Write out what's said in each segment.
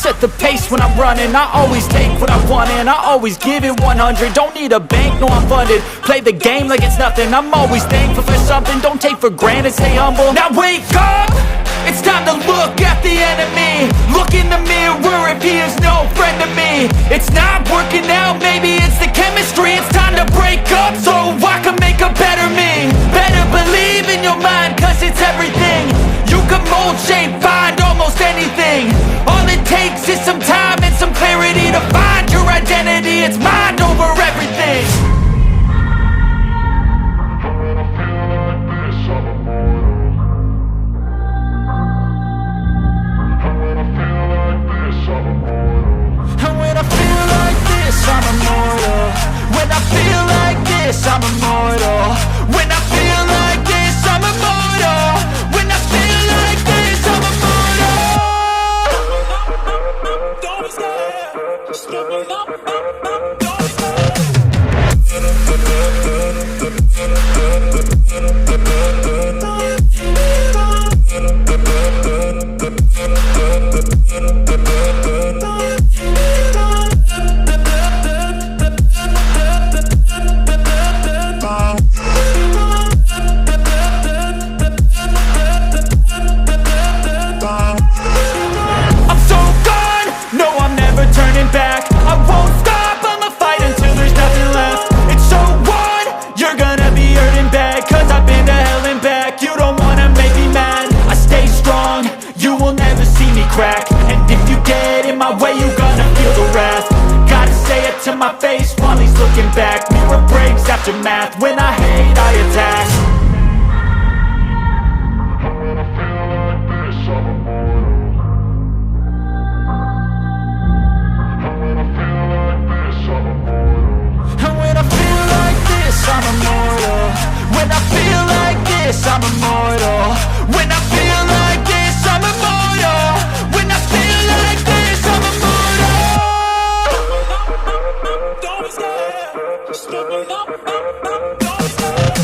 set the pace when I'm running. I always take what I want and I always give it 100. Don't need a bank, no I'm funded. Play the game like it's nothing. I'm always thankful for something. Don't take for granted, stay humble. Now wake up! It's time to look at the enemy. Look in the mirror if he is no friend to me. It's not working out, maybe it's the chemistry. It's time to break up so I can make a better me. Better believe in your mind, cause it's everything. You can mold, shape, find almost anything. All it takes is some time and some clarity to find your identity. It's mind over everything. I'm immortal. When I feel like this, I'm immortal. When I feel like this, I'm immortal. When I feel like this, I'm immortal. Don't be scared. Just give me up. Don't be scared. And if you get in my way, you gonna feel the wrath. Gotta say it to my face while he's looking back. Mirror breaks after math. When I hate, I attack. When I feel like this, I'm immortal. When I feel like this, I'm immortal. And when I feel like this, I'm immortal. When I feel like this, I'm immortal. When I feel like this, I'm immortal. When I feel like this, I'm immortal. Don't be scared. Just give me up. Don't be scared.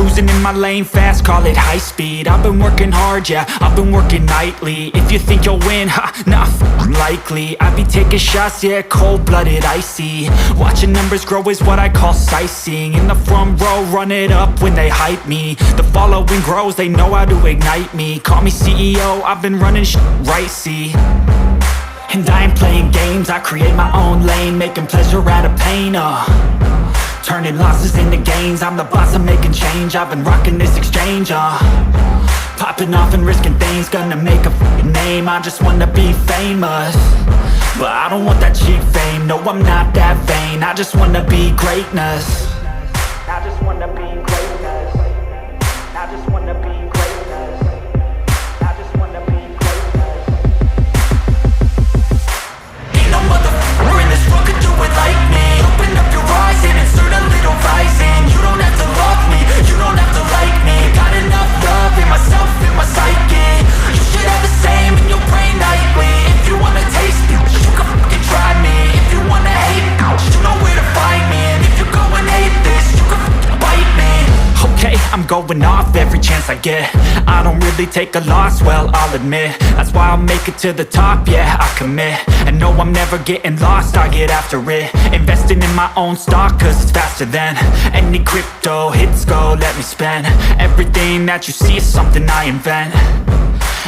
cruising in my lane fast, call it high speed. I've been working hard, yeah, I've been working nightly. If you think you'll win, ha, nah, likely. I be taking shots, yeah, cold-blooded, icy. Watching numbers grow is what I call sightseeing. In the front row, run it up when they hype me. The following grows, they know how to ignite me. Call me CEO, I've been running right, see. And I ain't playing games, I create my own lane, making pleasure out of pain, turning losses into gains, I'm the boss, I'm making change. I've been rocking this exchange, popping off and risking things, gonna make a name. I just wanna be famous, but I don't want that cheap fame. No, I'm not that vain, I just wanna be greatness. I just wanna be greatness. I just wanna be greatness. I just wanna be greatness. Ain't no motherfucker in this world could do it like me. Open up your eyes and insert a little rising. You don't have to love me, you don't have to like me. Got enough love in myself, in my psyche. You should have the same in your brain nightly. If you wanna taste me, you can fucking try me. If you wanna hate me, you know where to find me. And if you go and hate this, you can fucking bite me. Okay, I'm going off every chance I get. I don't really take a loss, well, I'll admit. That's why I'll make it to the top, yeah, I commit. And no, I'm never getting lost, I get after it. Investing in my own stock, cause it's faster than any crypto hits go, let me spend. Everything that you see is something I invent,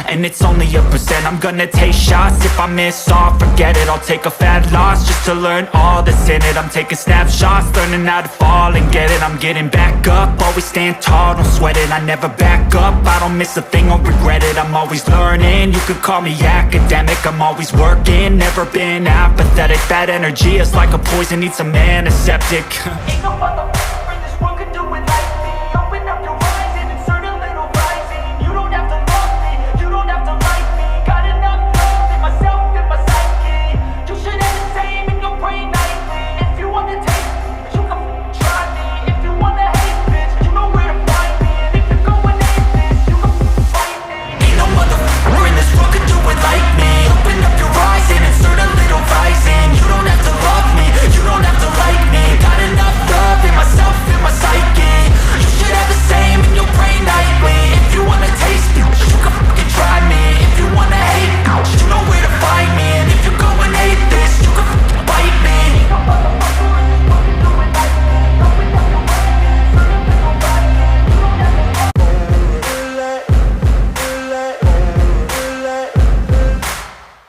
and it's only a percent. I'm gonna take shots, if I miss all, forget it. I'll take a fat loss just to learn all that's in it. I'm taking snapshots, learning how to fall and get it. I'm getting back up, always stand tall, don't sweat it. I never back up, I don't miss a thing or regret it. I'm always learning, you could call me academic. I'm always working, never been apathetic. That energy is like a poison, needs some antiseptic. Ain't no motherfucker in this world could do it like me. Open up your eyes and insert a little rising. You don't have to love me, you don't have to like me. Got enough love in myself, in my psyche. You should have the same in your brain nightly. If you wanna taste me, you can try me. If you wanna hate bitch, you know where to find me. And if you go and hate this, you can fight me. Ain't no motherfucker in this world could do it like me. Open up your eyes and insert a little rising. You don't have to love me, you don't have to like me. Got enough love in myself, in my psyche. You should have the same in your brain nightly. If you wanna taste me, you can fucking try me. If you wanna hate me, you know where to find me. And if you go and hate this, you can fucking bite me. Ain't no motherfucker in this world can do it like me. Open up your eyes and insert a little rising. You don't have to love me.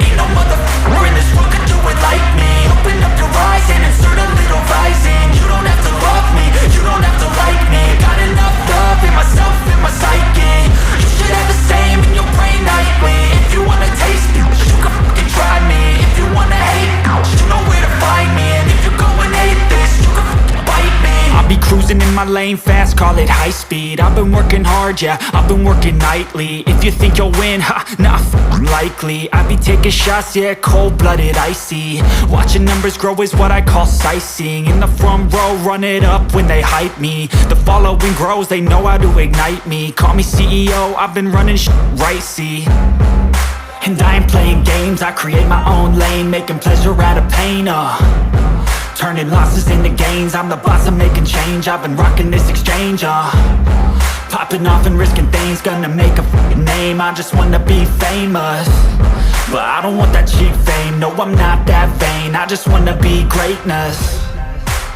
Ain't no motherfucker in this world can do it like me. Open up your eyes and insert a little rising. You don't have to love me, you don't have to like me. Got enough love in myself, in my psyche. You should have the same in your brain nightly. If you wanna taste me, you can fucking try me. If you wanna hate me, you know where to find me. And if you go and hate this, you can fucking bite me. I'll be cruising in my lane fast, call it high speed. I've been working hard, yeah, I've been working nightly. If you think you'll win, ha, nah, likely. I be taking shots, yeah, cold-blooded, icy. Watching numbers grow is what I call sightseeing. In the front row, run it up when they hype me. The following grows, they know how to ignite me. Call me CEO, I've been running right, see. And I ain't playing games, I create my own lane, making pleasure out of pain, turning losses into gains, I'm the boss, I'm making change. I've been rocking this exchange, popping off and risking things, gonna make a name. I just wanna be famous, but I don't want that cheap fame. No, I'm not that vain, I just wanna be greatness.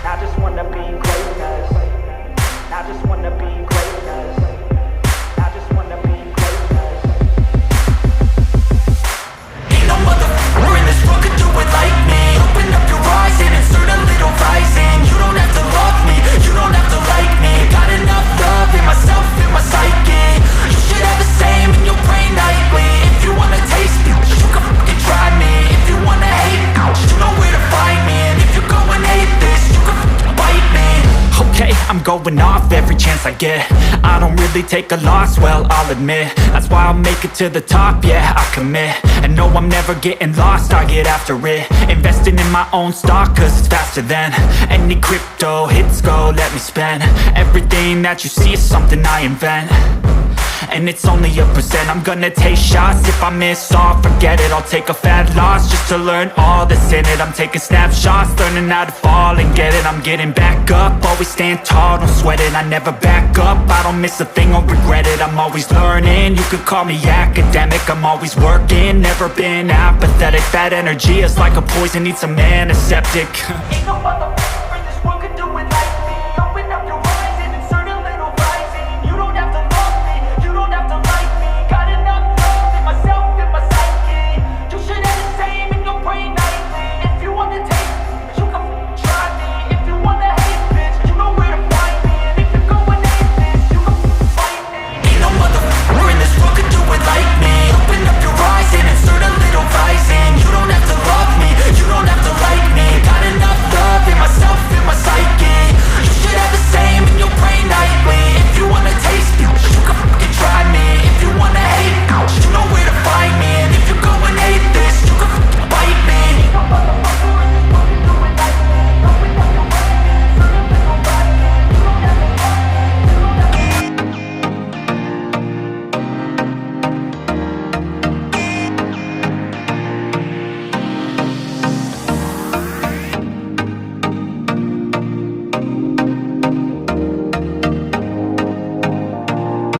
I just wanna be greatness. I just wanna be greatness. I just wanna be greatness. Ain't no motherfucker in this world could do it like me. Open up your eyes and insert a little rising. You don't have to love me, you don't have to like me. Got enough love in myself, in my psyche. You should have the same in your brain nightly. If you wanna taste me, you can fucking try me. If you wanna hate me, you know where to find me. And if you go and hate this, you can fucking bite me. Okay, I'm going off every chance I get. I don't really take a loss, well, I'll admit. That's why I'll make it to the top, yeah, I commit. And no, I'm never getting lost, I get after it. Investing in my own stock, cause it's faster than any crypto hits go, let me spend. Everything that you see is something I invent, and it's only a percent. I'm gonna take shots, if I miss all, forget it. I'll take a fat loss just to learn all that's in it. I'm taking snapshots, learning how to fall and get it. I'm getting back up, always stand tall, don't sweat it. I never back up, I don't miss a thing, I'll regret it. I'm always learning, you could call me academic. I'm always working, never been apathetic. That energy is like a poison, needs a antiseptic.